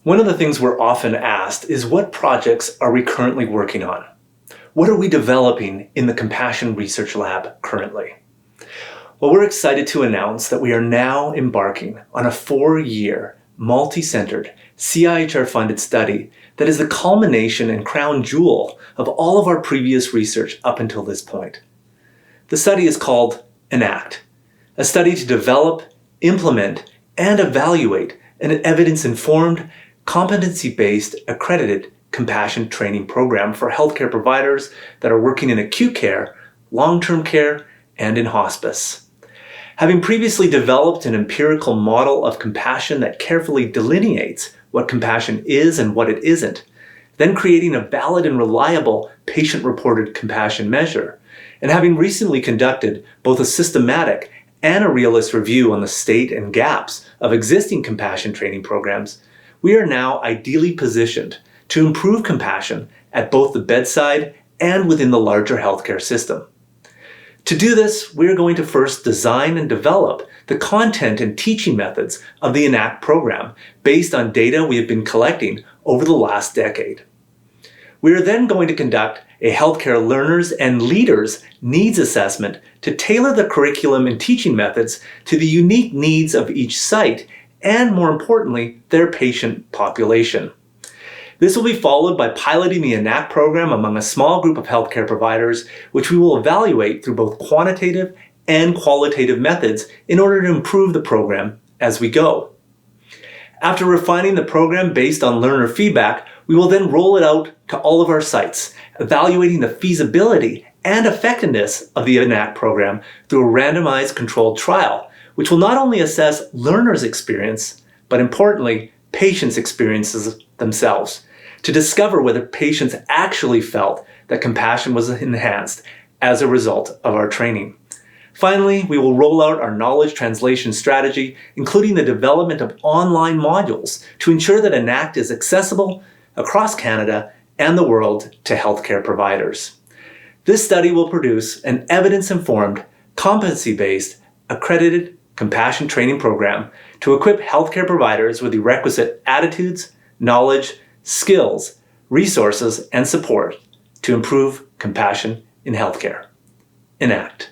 One of the things we're often asked is, what projects are we currently working on? What are we developing in the Compassion Research Lab currently? Well, we're excited to announce that we are now embarking on a 4-year, multi-centered, CIHR-funded study that is the culmination and crown jewel of all of our previous research up until this point. The study is called EnACT, a study to develop, implement, and evaluate an evidence-informed, competency-based, accredited compassion training program for healthcare providers that are working in acute care, long-term care, and in hospice. Having previously developed an empirical model of compassion that carefully delineates what compassion is and what it isn't, then creating a valid and reliable patient-reported compassion measure, and having recently conducted both a systematic and a realist review on the state and gaps of existing compassion training programs, we are now ideally positioned to improve compassion at both the bedside and within the larger healthcare system. To do this, we are going to first design and develop the content and teaching methods of the EnACT program based on data we have been collecting over the last decade. We are then going to conduct a healthcare learners and leaders needs assessment to tailor the curriculum and teaching methods to the unique needs of each site and, more importantly, their patient population. This will be followed by piloting the EnACT program among a small group of healthcare providers, which we will evaluate through both quantitative and qualitative methods in order to improve the program as we go. After refining the program based on learner feedback, we will then roll it out to all of our sites, evaluating the feasibility and effectiveness of the EnACT program through a randomized controlled trial, which will not only assess learners' experience, but importantly, patients' experiences themselves, to discover whether patients actually felt that compassion was enhanced as a result of our training. Finally, we will roll out our knowledge translation strategy, including the development of online modules to ensure that EnACT is accessible across Canada and the world to healthcare providers. This study will produce an evidence-informed, competency-based, accredited compassion training program to equip healthcare providers with the requisite attitudes, knowledge, skills, resources, and support to improve compassion in healthcare. EnACT.